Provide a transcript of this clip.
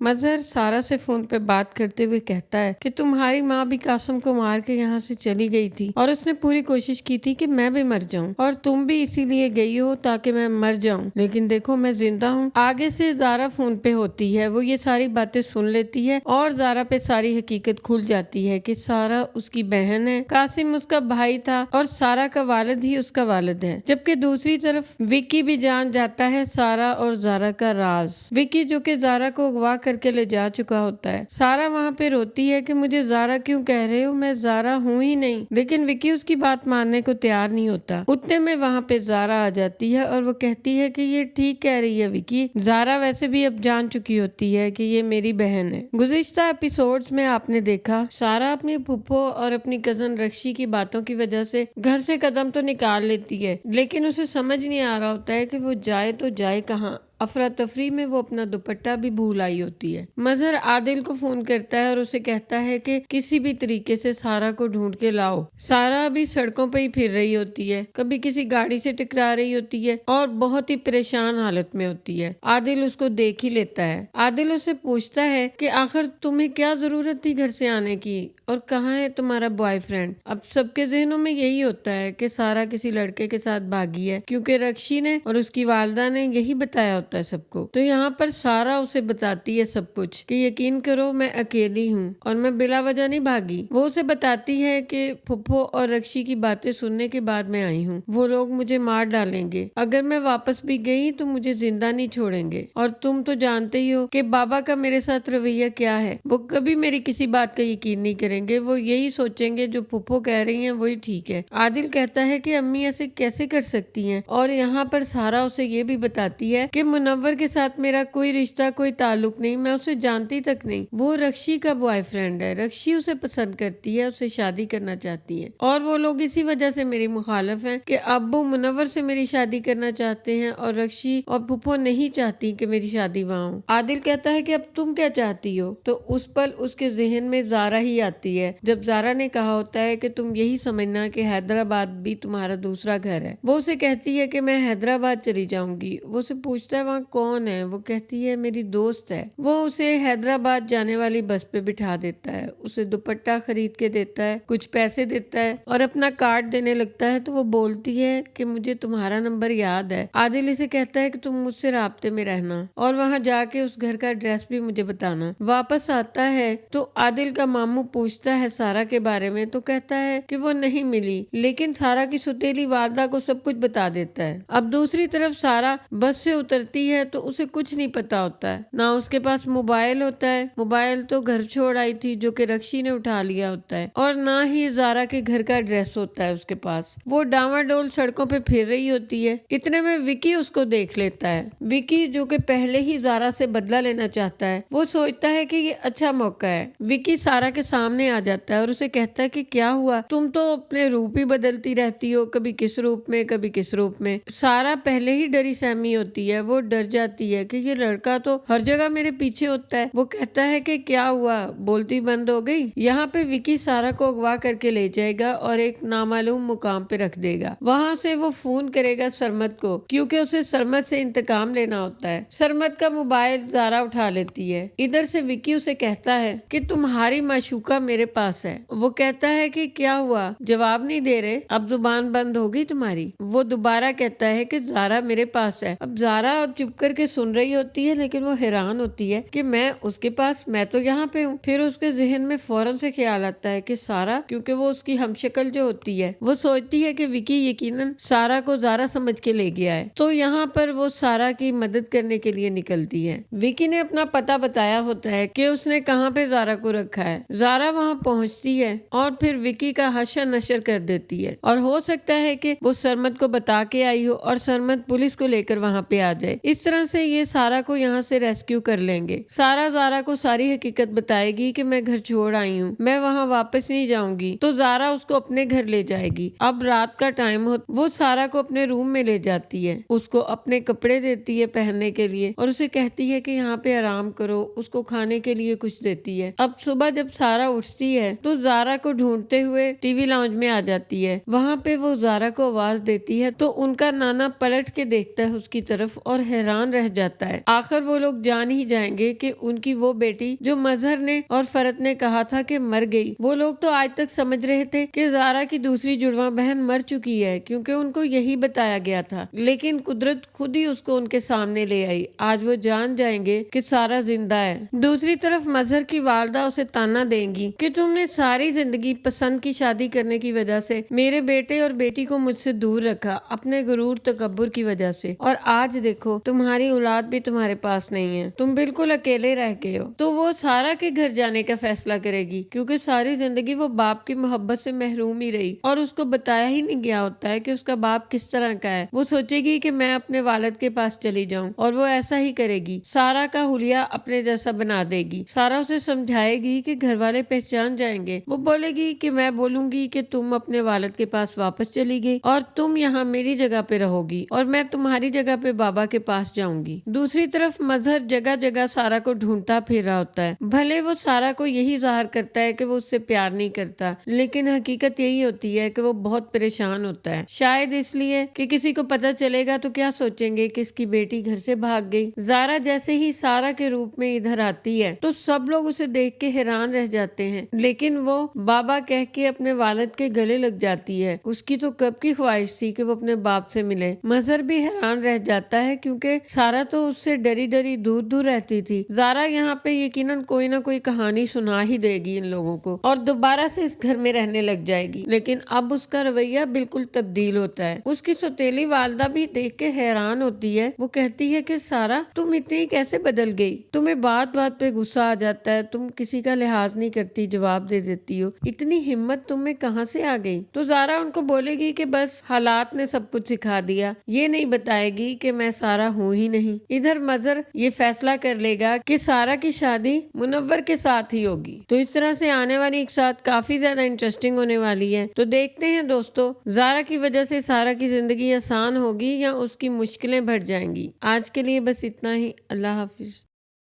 मजहर सारा से फोन पे बात करते हुए कहता है कि तुम्हारी माँ भी कासिम को मार के यहाँ से चली गई थी और उसने पूरी कोशिश की थी कि मैं भी मर जाऊँ और तुम भी इसीलिए गई हो ताकि मैं मर जाऊँ, लेकिन देखो मैं जिंदा हूँ। आगे से ज़ारा फोन पे होती है, वो ये सारी बातें सुन लेती है और ज़ारा पे सारी हकीकत खुल जाती है कि सारा उसकी बहन है, कासिम उसका भाई था और सारा का वालिद ही उसका वालिद है। जबकि दूसरी तरफ विक्की भी जान जाता है सारा और ज़ारा का राज। विक्की जो कि ज़ारा को अगवा करके ले जा चुका होता है। सारा वहाँ पे रोती है कि मुझे ज़ारा क्यों कह रहे हो, मैं ज़ारा हूँ ही नहीं, लेकिन विक्की उसकी बात मानने को तैयार नहीं होता। उतने में वहाँ पे ज़ारा आ जाती है और वो कहती है कि ये ठीक कह रही है विक्की, ज़ारा वैसे भी अब जान चुकी होती है कि ये मेरी बहन है। गुज़िश्ता एपिसोड्स में आपने देखा सारा अपनी फुप्पो और अपनी कजन रक्षी की बातों की वजह से घर से कदम तो निकाल लेती है, लेकिन उसे समझ नहीं आ रहा होता है कि वो जाए तो जाए कहाँ। अफरा तफरी में वो अपना दुपट्टा भी भूल आई होती है। मजहर आदिल को फोन करता है और उसे कहता है कि किसी भी तरीके से सारा को ढूंढ के लाओ। सारा अभी सड़कों पे ही फिर रही होती है, कभी किसी गाड़ी से टकरा रही होती है और बहुत ही परेशान हालत में होती है। आदिल उसको देख ही लेता है। आदिल उसे पूछता है कि आखिर तुम्हें क्या जरूरत थी घर से आने की और कहाँ है तुम्हारा बॉयफ्रेंड। अब सबके जहनों में यही होता है कि सारा किसी लड़के के साथ भागी है, क्योंकि रक्षी ने और उसकी वालदा ने यही बताया होता है सबको। तो यहाँ पर सारा उसे बताती है सब कुछ कि यकीन करो मैं अकेली हूँ और मैं बिला वजह नहीं भागी। वो उसे बताती है कि फुफ्फो और रक्षी की बातें सुनने के बाद मैं आई हूँ, वो लोग मुझे मार डालेंगे, अगर मैं वापस भी गई तो मुझे जिंदा नहीं छोड़ेंगे। और तुम तो जानते ही हो कि बाबा का मेरे साथ रवैया क्या है, वो कभी मेरी किसी बात का यकीन नहीं करेंगे, वो यही सोचेंगे जो फुफ्फो कह रही हैं वही ठीक है। आदिल कहता है कि अम्मी ऐसे कैसे कर सकती हैं, और यहाँ पर सारा उसे ये भी बताती है कि मुनव्वर के साथ मेरा कोई रिश्ता कोई ताल्लुक नहीं, मैं उसे जानती तक नहीं, वो रक्षी का बॉयफ्रेंड है, रक्षी उसे पसंद करती है, उसे शादी करना चाहती है और वो लोग इसी वजह से मेरी मुखालिफ हैं कि अब्बू मुनव्वर से मेरी शादी करना चाहते हैं और रक्षी और फुफ्फो नहीं चाहती कि मेरी शादी वहाँ हो। आदिल कहता है कि अब तुम क्या चाहती हो, तो उस पल उसके जहन में ज़ारा ही आती है, जब ज़ारा ने कहा होता है कि तुम यही समझना कि हैदराबाद भी तुम्हारा दूसरा घर है। वो उसे कहती है कि मैं हैदराबाद चली जाऊंगी। वो उसे पूछता है वहाँ कौन है, वो कहती है मेरी दोस्त है। वो उसे हैदराबाद जाने वाली बस पे बिठा देता है, उसे दुपट्टा खरीद के देता है, कुछ पैसे देता है और अपना कार्ड देने लगता है। तो वो बोलती है कि मुझे तुम्हारा नंबर याद है। आदिल इसे कहता है कि तुम मुझसे राब्ते में रहना और वहाँ जाके उस घर का एड्रेस भी मुझे बताना। वापस आता है तो आदिल का मामू पूछता है सारा के बारे में, तो कहता है कि वो नहीं मिली, लेकिन सारा की सुतेली वालदा को सब कुछ बता देता है। अब दूसरी तरफ सारा बस से उतरती है तो उसे कुछ नहीं पता होता है, ना उसके पास मोबाइल होता है, मोबाइल तो घर छोड़ आई थी जो कि रक्षी ने उठा लिया होता है, और ना ही ज़ारा के घर का एड्रेस होता है उसके पास। वो डावाडोल सड़कों पे फिर रही होती है। इतने में विकी उसको देख लेता है। विकी जो कि पहले ही ज़ारा से बदला लेना चाहता है, वो सोचता है कि ये अच्छा मौका है। विकी सारा के सामने आ जाता है और उसे कहता है कि क्या हुआ, तुम तो अपने रूप ही बदलती रहती हो, कभी किस रूप में कभी किस रूप में। सारा पहले ही डरी सहमी होती है, वो डर जाती है कि ये लड़का तो हर जगह मेरे पीछे होता है। वो कहता है कि क्या हुआ, बोलती बंद हो गई। यहाँ पे विकी सारा को अगवा करके ले जाएगा और एक नामालूम मुकाम पे रख देगा। वहाँ से वो फोन करेगा सरमद को, क्योंकि उसे सरमद से इंतकाम लेना होता है। सरमद का मोबाइल ज़ारा उठा लेती है। इधर से विकी उसे कहता है कि तुम्हारी माशूका मेरे पास है। वो कहता है कि क्या हुआ, जवाब नहीं दे रहे, अब जुबान बंद हो गई तुम्हारी। वो दोबारा कहता है कि ज़ारा मेरे पास है। अब ज़ारा चुप करके सुन रही होती है, लेकिन वो हैरान होती है कि मैं उसके पास, मैं तो यहाँ पे हूँ। फिर उसके जहन में फौरन से ख्याल आता है कि सारा, क्योंकि वो उसकी हमशक्ल जो होती है, वो सोचती है कि विकी यकीनन सारा को ज़ारा समझ के ले गया है। तो यहाँ पर वो सारा की मदद करने के लिए निकलती है। विकी ने अपना पता बताया होता है कि उसने कहाँ पे ज़ारा को रखा है। ज़ारा वहाँ पहुँचती है और फिर विकी का हशर नशर कर देती है, और हो सकता है कि वो सरमद को बता के आई हो और सरमद पुलिस को लेकर वहाँ पे आ जाए। इस तरह से ये सारा को यहाँ से रेस्क्यू कर लेंगे। सारा ज़ारा को सारी हकीकत बताएगी कि मैं घर छोड़ आई हूँ, मैं वहाँ वापस नहीं जाऊंगी। तो ज़ारा उसको अपने घर ले जाएगी। अब रात का टाइम हो, वो सारा को अपने रूम में ले जाती है, उसको अपने कपड़े देती है पहनने के लिए और उसे कहती है कि यहाँ पे आराम करो, उसको खाने के लिए कुछ देती है। अब सुबह जब सारा उठती है तो ज़ारा को ढूंढते हुए टीवी लाउंज में आ जाती है। वहाँ पे वो ज़ारा को आवाज देती है तो उनका नाना पलट के देखता है उसकी तरफ और حیران رہ جاتا ہے۔ آخر وہ لوگ جان ہی جائیں گے کہ ان کی وہ بیٹی جو مظہر نے اور فرت نے کہا تھا کہ مر گئی، وہ لوگ تو آج تک سمجھ رہے تھے کہ زارا کی دوسری جڑواں بہن مر چکی ہے، کیونکہ ان کو یہی بتایا گیا تھا، لیکن قدرت خود ہی اس کو ان کے سامنے لے آئی۔ آج وہ جان جائیں گے کہ سارا زندہ ہے۔ دوسری طرف مظہر کی والدہ اسے تانا دیں گی کہ تم نے ساری زندگی پسند کی شادی کرنے کی وجہ سے میرے بیٹے اور بیٹی کو مجھ سے دور رکھا، اپنے غرور تکبر کی وجہ سے، اور آج دیکھو تمہاری اولاد بھی تمہارے پاس نہیں ہے، تم بالکل اکیلے رہ گئے ہو۔ تو وہ سارا کے گھر جانے کا فیصلہ کرے گی، کیونکہ ساری زندگی وہ باپ کی محبت سے محروم ہی رہی اور اس کو بتایا ہی نہیں گیا ہوتا ہے کہ اس کا باپ کس طرح کا ہے۔ وہ سوچے گی کہ میں اپنے والد کے پاس چلی جاؤں، اور وہ ایسا ہی کرے گی۔ سارا کا حلیہ اپنے جیسا بنا دے گی۔ سارا اسے سمجھائے گی کہ گھر والے پہچان جائیں گے۔ وہ بولے گی کہ میں بولوں گی کہ تم اپنے والد کے پاس واپس چلی گئی اور تم یہاں میری جگہ پہ رہو گی، اور میں تمہاری جگہ پہ بابا کے پاس جاؤں گی۔ دوسری طرف مظہر جگہ جگہ سارا کو ڈھونڈتا پھر رہا ہوتا ہے۔ بھلے وہ سارا کو یہی ظاہر کرتا ہے کہ وہ اس سے پیار نہیں کرتا، لیکن حقیقت یہی ہوتی ہے کہ وہ بہت پریشان ہوتا ہے، شاید اس لیے کہ کسی کو پتہ چلے گا تو کیا سوچیں گے کہ اس کی بیٹی گھر سے بھاگ گئی۔ زارا جیسے ہی سارا کے روپ میں ادھر آتی ہے تو سب لوگ اسے دیکھ کے حیران رہ جاتے ہیں، لیکن وہ بابا کہہ کے اپنے والد کے گلے لگ جاتی ہے۔ اس کی تو کب کی خواہش تھی کہ وہ اپنے باپ سے ملے۔ مظہر بھی حیران رہ جاتا ہے، کیونکہ سارا تو اس سے ڈری ڈری دور دور رہتی تھی۔ زارا یہاں پہ یقیناً کوئی نہ کوئی کہانی سنا ہی دے گی ان لوگوں کو، اور دوبارہ سے اس گھر میں رہنے لگ جائے گی، لیکن اب اس کا رویہ بالکل تبدیل ہوتا ہے۔ اس کی سوتیلی والدہ بھی دیکھ کے حیران ہوتی ہے۔ وہ کہتی ہے کہ سارا، تم اتنی کیسے بدل گئی؟ تمہیں بات بات پہ غصہ آ جاتا ہے، تم کسی کا لحاظ نہیں کرتی، جواب دے دیتی ہو، اتنی ہمت تم میں کہاں سے آ گئی؟ تو زارا ان کو بولے گی کہ بس حالات نے سب کچھ سکھا دیا، یہ نہیں بتائے گی کہ میں سارا ہوں ہی نہیں۔ ادھر مظہر یہ فیصلہ کر لے گا کہ سارا کی شادی منور کے ساتھ ہی ہوگی۔ تو اس طرح سے آنے والی ایک ساتھ کافی زیادہ انٹرسٹنگ ہونے والی ہے۔ تو دیکھتے ہیں دوستو، زارا کی وجہ سے سارا کی زندگی آسان ہوگی یا اس کی مشکلیں بڑھ جائیں گی۔ آج کے لیے بس اتنا ہی۔ اللہ حافظ۔